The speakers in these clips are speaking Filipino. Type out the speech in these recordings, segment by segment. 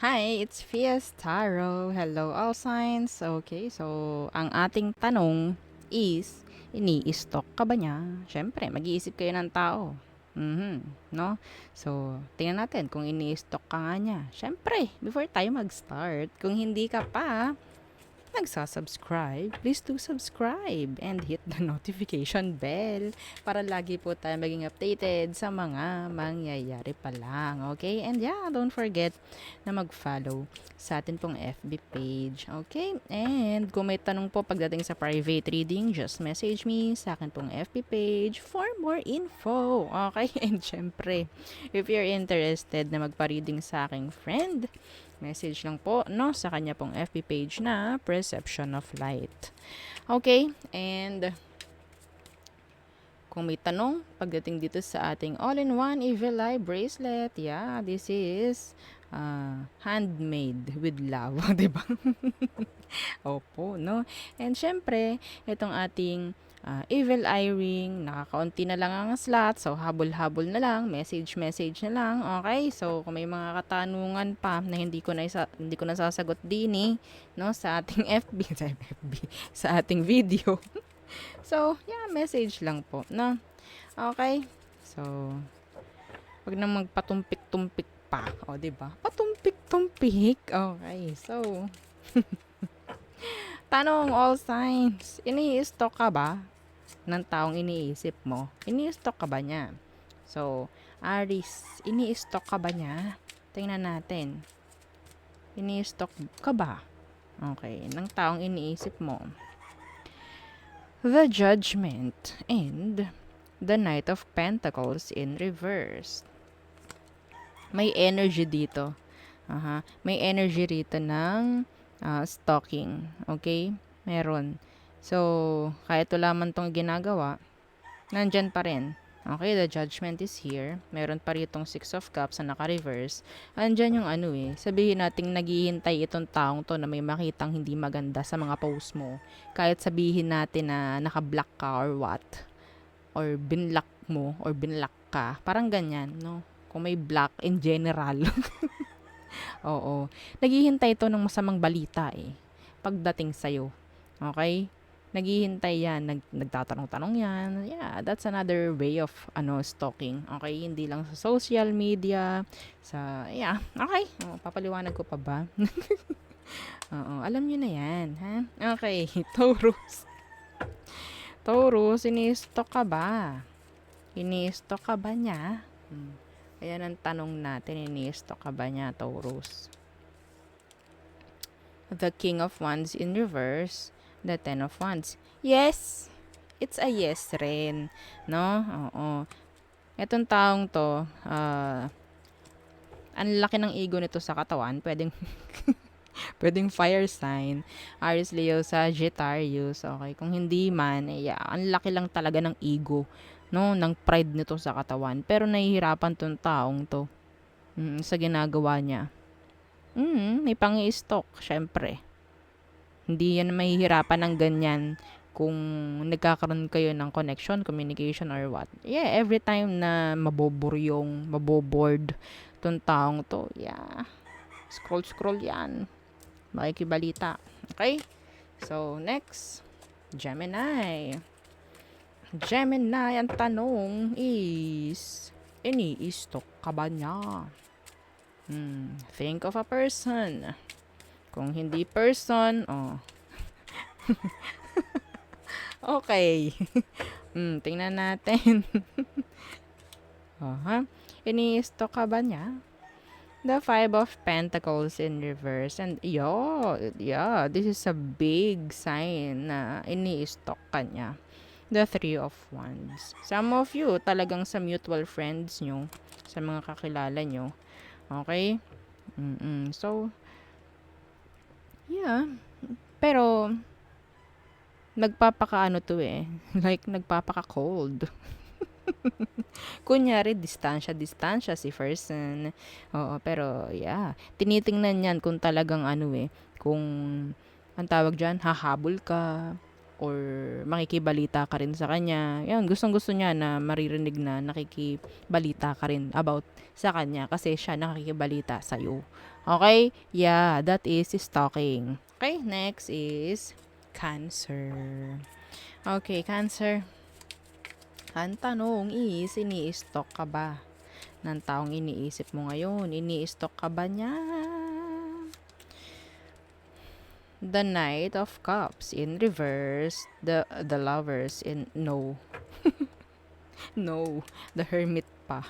Hi, it's Fiestaro. Hello, all signs. Okay, so ang ating tanong is, ini-stock ka ba niya? Siyempre, mag-iisip kayo ng tao. No? So, tingnan natin kung ini-stock ka nga niya. Siyempre, before tayo mag-start, kung hindi ka pa, nagsasubscribe, please do subscribe and hit the notification bell para lagi po tayo maging updated sa mga mangyayari pa lang. Okay? And yeah, don't forget na mag-follow sa atin pong FB page. Okay? And kung may tanong po pagdating sa private reading, just message me sa akin pong FB page for more info. Okay? And syempre, if you're interested na magpa-reading sa aking friend, message lang po no sa kanya pong FB page na Perception of Light. Okay? And kung may tanong pagdating dito sa ating all-in-one Evil Eye bracelet, yeah, this is handmade with love, 'di ba? Opo, no? And syempre, itong ating Evil Eye ring, nakakaunti na lang ang slot, so habol-habol na lang, message na lang, okay? So, kung may mga katanungan pa na hindi ko nasasagot din no, sa ating FB, sa ating video. So, yeah, message lang po, no? Okay? So, wag na magpatumpik-tumpik pa, o, 'di ba? Patumpik-tumpik. Okay. So, tanong all signs, ini-stalk ka ba ng taong iniisip mo? Ini-stalk ka ba niya? So, Aries, ini-stalk ka ba niya? Tingnan natin. Ini-stalk ka ba? Okay, ng taong iniisip mo. The Judgment and the Knight of Pentacles in reverse. May energy dito. May energy rito ng stalking. Okay? Meron. So, kahit wala man tong ginagawa, nandyan pa rin. Okay, the Judgment is here. Meron pa ritong Six of Cups na naka-reverse. Andyan yung sabihin nating naghihintay itong taong to na may makitang hindi maganda sa mga post mo. Kahit sabihin natin na naka-block ka or what. Or binlock mo or binlock ka. Parang ganyan, no? Kung may block in general. Oo. Naghihintay to ng masamang balita pagdating sa'yo. Okay? Naghihintay yan, nagtatanong-tanong yan. Yeah, that's another way of stalking. Okay, hindi lang sa social media, yeah, okay. Papaliwanag ko pa ba? Oo, alam niyo na yan, ha? Okay, Taurus. Taurus, ini-stalk ka ba? Ini-stalk ka ba niya? Ayan ang tanong natin, ini-stalk ka ba niya, Taurus? The King of Wands in reverse, the Ten of Wands. Yes! It's a yes rin. No? Oo. Etong taong to, ang laki ng ego nito sa katawan. Pwedeng fire sign. Aries, Leo, Sagittarius. Okay. Kung hindi man, ang laki lang talaga ng ego. No? Ng pride nito sa katawan. Pero nahihirapan tong taong to. Sa ginagawa niya. May pang-i-stalk, syempre. Hindi yan mahihirapan ng ganyan kung nagkakaroon kayo ng connection, communication, or what. Yeah, every time na maboboard tong taong to, yeah, scroll yan. Makikibalita. Okay? So, next, Gemini. Gemini, ang tanong is, ini-stalk ka ba niya? Think of a person. Kung hindi person, okay. Tingnan natin. Ini-stalk ka ba niya? The Five of Pentacles in reverse. And yeah, this is a big sign na ini-stalk ka niya. The Three of Wands. Some of you, talagang sa mutual friends nyo, sa mga kakilala nyo. Okay? So, yeah. Pero, nagpapakaano to like, nagpapaka-cold. Kunyari, distansya si person. Oo, pero, yeah. Tinitingnan yan kung talagang kung, ang tawag dyan, hahabol ka, or makikibalita ka rin sa kanya. Yan, gustong-gusto niya na maririnig na nakikibalita ka rin about sa kanya kasi siya nakikibalita sa'yo. Okay? Yeah, that is stalking. Okay, next is Cancer. Okay, Cancer. Ang tanong is, ini-stalk ka ba ng taong iniisip mo ngayon? Ini-stalk ka ba niya? The Knight of Cups in reverse. The Lovers in no. No. The Hermit pa.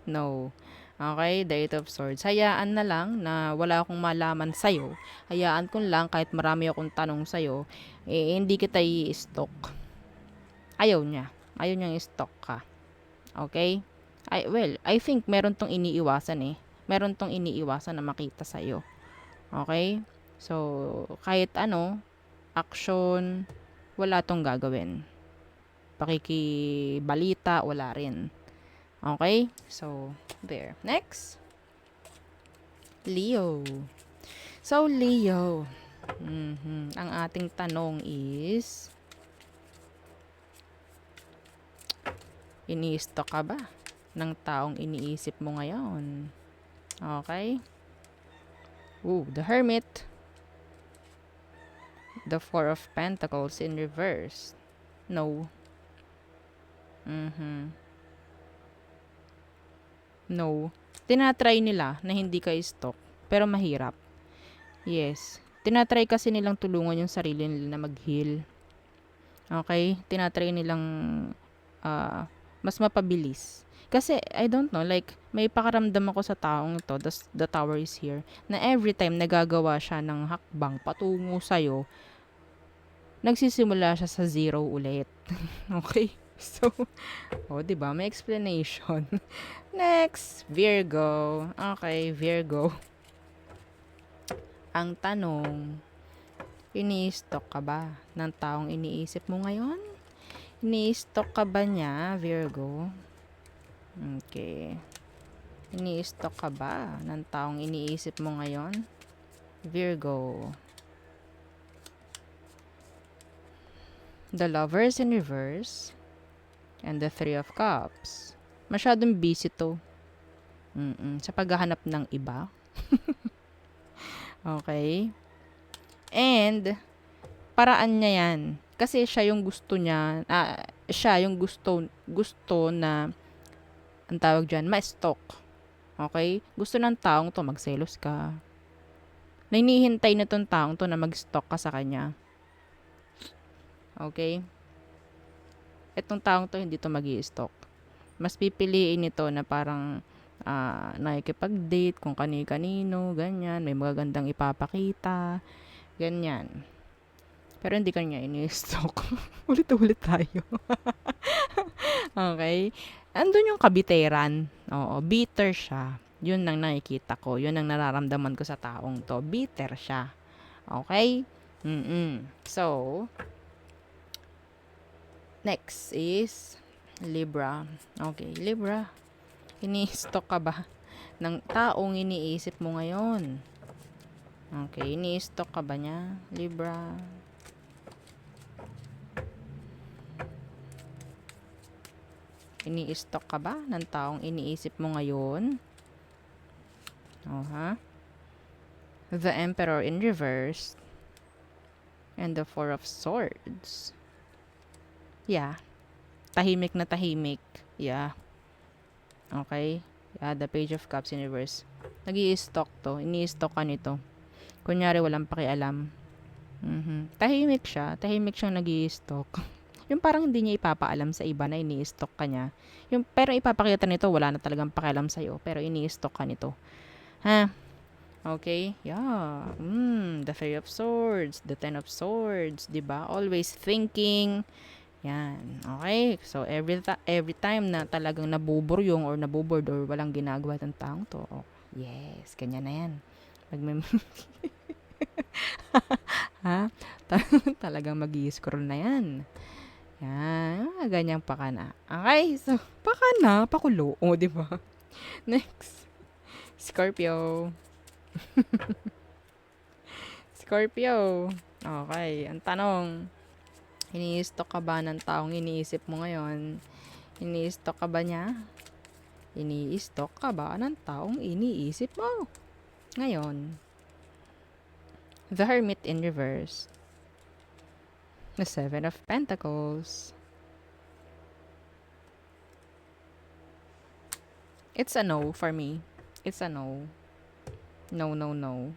No. Okay, the Eight of Swords. Hayaan na lang na wala akong malaman sa'yo. Hayaan ko lang kahit marami akong tanong sa'yo, hindi kita i-stalk. Ayaw niya. Ayaw niyang i-stalk ka. Okay? I think meron tong iniiwasan eh. Meron tong iniiwasan na makita sa'yo. Okay? So, kahit action, wala tong gagawin. Pakikibalita, wala rin. Okay? So, there. Next. Leo. So, Leo. Ang ating tanong is, ini-stalk ka ba ng taong iniisip mo ngayon? Okay? Ooh, the Hermit. The Four of Pentacles in reverse. No. No. Tinatry nila na hindi ka stalk, pero mahirap. Yes. Tinatry kasi nilang tulungan yung sarili nila na mag-heal. Okay? Tinatry nilang mas mapabilis. Kasi, I don't know, like, may pakaramdam ako sa taong to, the Tower is here, na every time nagagawa siya ng hakbang patungo sa'yo, nagsisimula siya sa zero ulit. Okay? So, diba? May explanation. Next, Virgo. Okay, Virgo. Ang tanong, ini-stalk ka ba ng taong iniisip mo ngayon? Ini-stalk ka ba niya, Virgo? Okay. Ini-stalk ka ba ng taong iniisip mo ngayon? Virgo. The Lovers in reverse. And the Three of Cups. Masyadong busy to. Sa paghahanap ng iba. Okay. And, paraan niya yan. Kasi siya yung gusto niya, siya yung gusto na, ang tawag dyan, ma-stalk. Okay? Gusto ng taong to, magselos ka. Nainihintay na tong taong to na mag-stalk ka sa kanya. Okay? Etong taong to, hindi to mag-i-stalk. Mas pipiliin ito na parang nakikipag-date kung kani-kanino, ganyan. May magagandang ipapakita. Ganyan. Pero hindi kanya ini-stalk. Ulit-ulit tayo. Okay? Andun yung kabiteran. Oo, bitter siya. Yun ang nakikita ko. Yun ang nararamdaman ko sa taong to. Bitter siya. Okay? So, next is Libra. Okay, Libra. Ini-stalk ka ba ng taong iniisip mo ngayon? Okay, ini-stalk ka ba niya, Libra? Ini-stalk ka ba ng taong iniisip mo ngayon? The Emperor in reverse. And the Four of Swords. Yeah. Tahimik na tahimik. Yeah. Okay? Yeah, the Page of Cups in reverse. Nag-i-stalk to. Ini-stalk ka nito. Kunyari, walang pakialam. Tahimik siya. Tahimik siyang nag-i-stalk. Yung parang hindi niya ipapaalam sa iba na ini-stalk ka niya. Pero ipapakita nito, wala na talagang pakialam sa'yo. Pero ini-stalk ka nito. Okay? Yeah. The Three of Swords. The Ten of Swords. Diba? Always thinking. Yan. Okay? So, every time na talagang nabuburyong or nabuboard or walang ginagawa ng taong to, yes, kanya na yan. Talagang mag-i-scroll na yan. Yan. Ganyang paka na. Okay? So, paka na. Pakulo. Diba? Next. Scorpio. Scorpio. Okay. Ang tanong, Ini-stock ka ba ng taong iniisip mo ngayon? Ini-stock ka ba niya? Ini-stock ka ba ng taong iniisip mo ngayon? The Hermit in reverse. The Seven of Pentacles. It's a no for me. It's a no. No, no, no.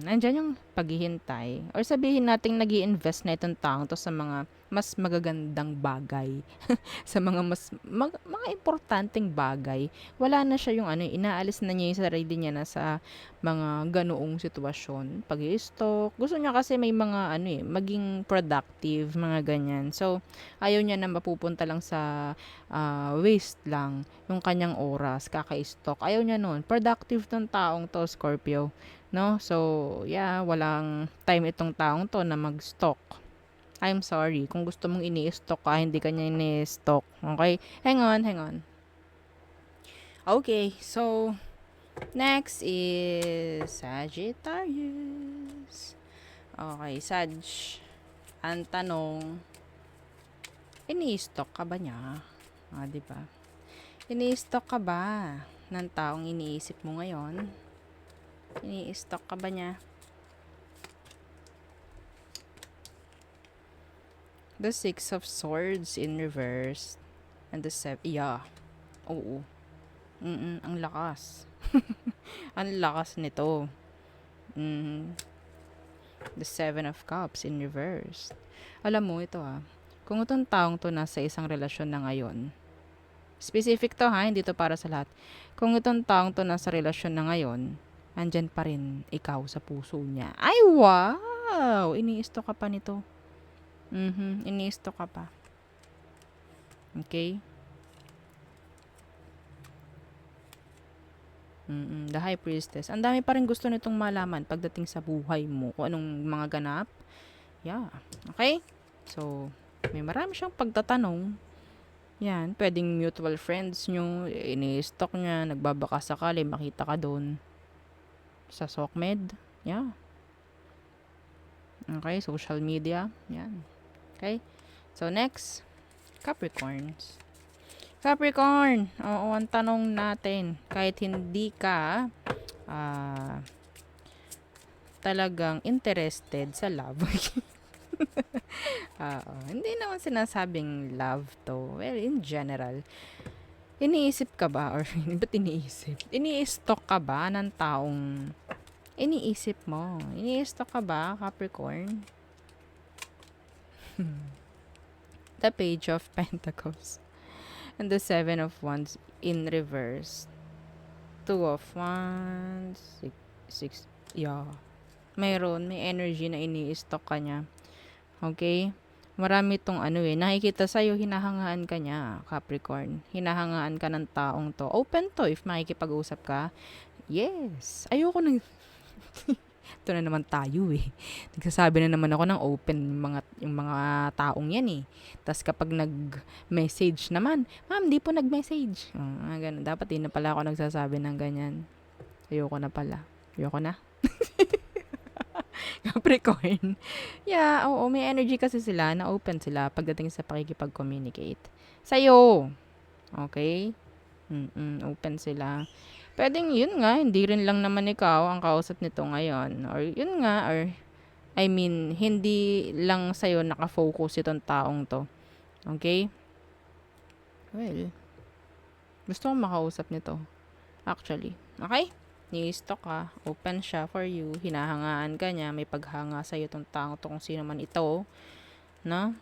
Nandyan yung paghihintay. Or sabihin natin nag-i-invest na itong taong to sa mga mas magagandang bagay. Sa mga mga importanteng bagay. Wala na siya yung inaalis na niya yung sarili niya na sa mga ganoong sitwasyon. Pag-i-stock. Gusto niya kasi may mga maging productive, mga ganyan. So, ayaw niya na mapupunta lang sa waste lang yung kanyang oras, kaka-stock. Ayaw niya nun. Productive tong taong to, Scorpio. No? So, yeah, walang time itong taong to na mag-stock. I'm sorry. Kung gusto mong ini-stock ka, hindi ka niya ini-stock. Okay? Hang on. Okay, so, next is Sagittarius. Okay, Sag. Ang tanong, ini-stock ka ba niya? Diba? Ini-stock ka ba ng taong iniisip mo ngayon? Ini-stock ka ba niya? The Six of Swords in reverse. And the yeah. Oo. Ang lakas. Ang lakas nito. The Seven of Cups in reverse. Alam mo ito kung itong taong to nasa isang relasyon na ngayon, specific to hindi to para sa lahat. Kung itong taong to nasa relasyon na ngayon, andyan pa rin ikaw sa puso niya. Ay, wow! Ini-stock ka pa nito. Ini-stock ka pa. Okay? The High Priestess. Ang dami pa rin gusto nitong malaman pagdating sa buhay mo. Kung anong mga ganap. Yeah. Okay? So, may marami siyang pagtatanong. Yan. Pwedeng mutual friends nyo. Ini-stock niya. Nagbabaka sakali. Makita ka doon. Sa SOCMED. Yeah. Okay? Social media. Yan. Okay? So, next. Capricorns. Capricorn. Oo, ang tanong natin. Kahit hindi ka talagang interested sa love. Hindi naman sinasabing love to. Well, in general. Iniisip ka ba? Or, ba't iniisip? Ini-stock ka ba ng taong iniisip mo? Ini-stock ka ba, Capricorn? The Page of Pentacles. And the Seven of Wands in reverse. Two of Wands. Six. Yeah. May energy na ini-stock ka niya. Okay? Marami tong nakikita sa'yo, hinahangaan ka niya, Capricorn. Hinahangaan ka ng taong to. Open to if makikipag-usap ka. Yes. Ayoko nang ito na naman tayo Nagsasabi na naman ako ng open yung mga taong yan Tapos kapag nag-message naman, ma'am, di po nag-message. Ganun. Dapat di na pala ako nagsasabi ng ganyan. Ayoko na pala. Ayoko na. Capricorn. Yeah, oo, may energy kasi sila na open sila pagdating sa pakikipag-communicate. Sa'yo. Okay? Open sila. Pwedeng yun nga, hindi rin lang naman ikaw ang kausap nito ngayon. Or yun nga, or I mean, hindi lang sa'yo nakafocus itong taong to. Okay? Well, gusto kong makausap nito. Actually. Okay? Ni-stock ka. Open siya for you. Hinahangaan ka niya. May paghanga sa'yo itong taong to kung sino man ito. No?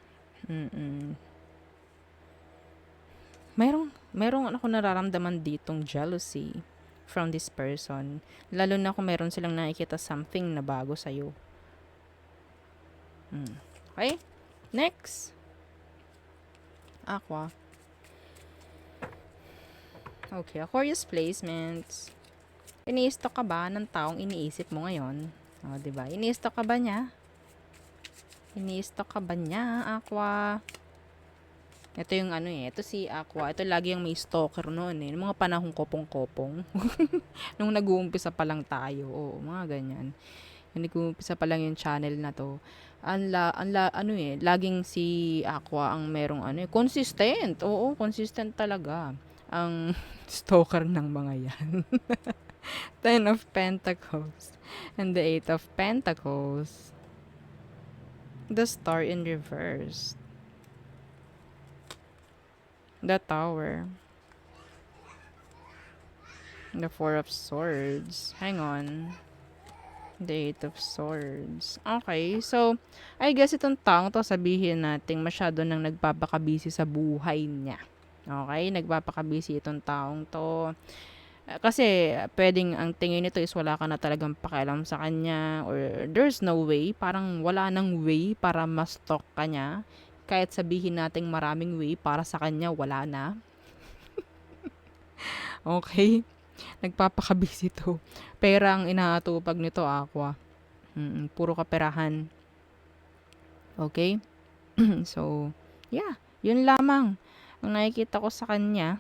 Merong ako nararamdaman ditong jealousy from this person. Lalo na kung meron silang nakikita something na bago sa'yo. Okay? Next. Aqua. Okay, Aquarius placements. Ini-stock ka ba ng taong iniisip mo ngayon? Diba? Ini-stock ka ba niya? Ini-stock ka ba niya, Aqua? Ito yung ito si Aqua. Ito lagi yung may stalker noon Yung mga panahong kopong-kopong. Nung nag-uumpisa pa lang tayo. Oo, mga ganyan. Hindi ko umpisa pa lang yung channel na 'to. Ano, laging si Aqua ang merong ano, consistent. Oo, consistent talaga ang stalker ng mga 'yan. Ten of Pentacles and the Eight of Pentacles. The Star in reverse. The Tower. The Four of Swords. Hang on. The Eight of Swords. Okay, so, I guess itong taong to, sabihin natin, masyado nang nagpapakabisi sa buhay niya. Okay, nagpapakabisi itong taong to. Kasi, pwedeng ang tingin nito is wala ka na talagang pakialam sa kanya, or there's no way, parang wala nang way para ma-stalk ka niya. Kahit sabihin nating maraming way para sa kanya, wala na. Okay? Nagpapakabisi to. Pera ang inaatupag nito, Aqua. Puro kaperahan. Okay? So, yeah. Yun lamang. Ang nakikita ko sa kanya,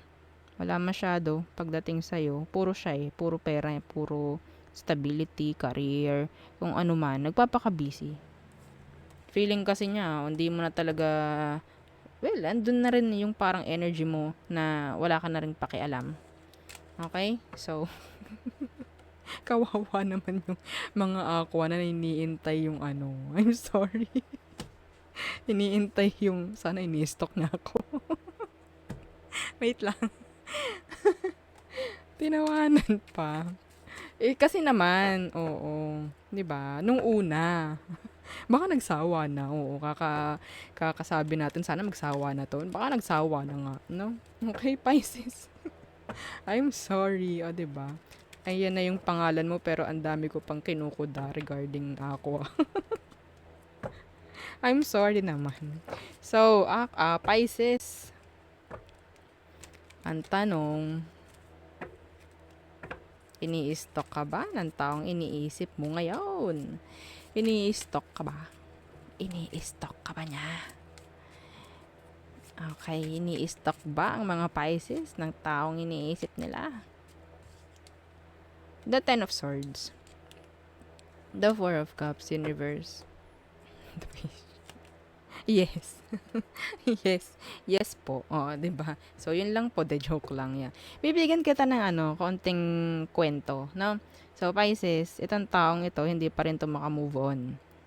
wala masyado pagdating sa'yo. Puro siya puro pera, puro stability, career, kung ano man. Nagpapakabisi. Feeling kasi niya, hindi mo na talaga, well, andun na rin yung parang energy mo na wala ka na rin pakialam. Okay? So, kawawa naman yung mga Aqua na iniintay yung ano. I'm sorry. Iniintay yung, sana ini-stalk niya ako. Wait lang. Tinawanan pa. Kasi naman, oo. 'Di ba? Nung una, baka nagsawa na. Oo, kakasabi natin sana magsawa na 'to. Baka nagsawa na nga, no? Okay, Pisces. I'm sorry, 'di ba? Ayan na yung pangalan mo pero ang dami ko pang kinukuda regarding Aqua. I'm sorry naman. So, Pisces, ang tanong, ini-stalk ka ba ng taong iniisip mo ngayon? Ini-stalk ka ba? Ini-stalk ka ba niya? Okay, ini-stalk ba ang mga Pisces ng taong iniisip nila? The Ten of Swords. The Four of Cups in reverse. Yes. Yes. Yes po. Oo, 'di ba? So, 'yun lang po, the joke lang 'yan. Bibigyan kita ng konting kwento, no? So, Pisces, itong taong ito hindi pa rin 'to maka-move on.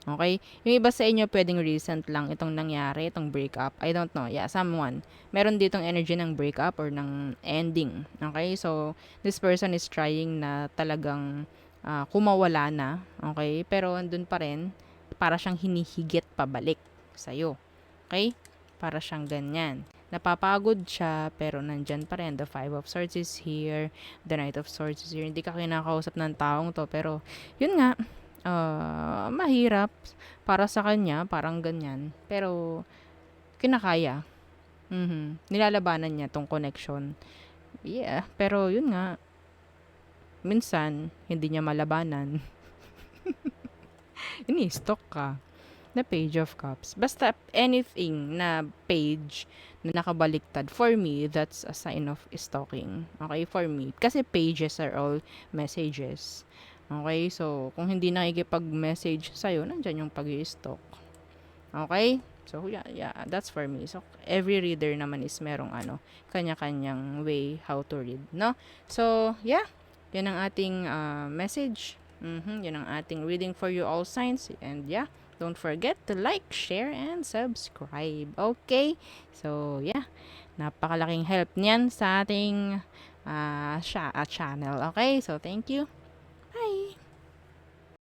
Okay? Yung iba sa inyo pwedeng recent lang itong nangyari, itong breakup. I don't know. Yeah, someone. Meron ditong energy ng breakup or ng ending. Okay? So, this person is trying na talagang kumawala na. Okay? Pero andun pa rin, para siyang hinihigit pabalik sa'yo. Okay? Para siyang ganyan. Napapagod siya, pero nandyan pa rin. The Five of Swords is here. The Knight of Swords is here. Hindi ka kinakausap ng taong to, pero yun nga, mahirap para sa kanya, parang ganyan. Pero, kinakaya. Nilalabanan niya tong connection. Yeah, pero yun nga, minsan, hindi niya malabanan. Ini-stalk ka. The Page of Cups. Basta anything na page na nakabaliktad, for me, that's a sign of stalking. Okay, for me. Kasi pages are all messages. Okay, so, kung hindi nakikipag-message sa'yo, nandyan yung pag-i-stalk. Okay? So, yeah, that's for me. So, every reader naman is merong kanya-kanyang way how to read, no? So, yeah, yan ang ating message. Yan ang ating reading for you all signs. And yeah, don't forget to like, share, and subscribe. Okay? So, yeah. Napakalaking help niyan sa ating channel. Okay? So, thank you.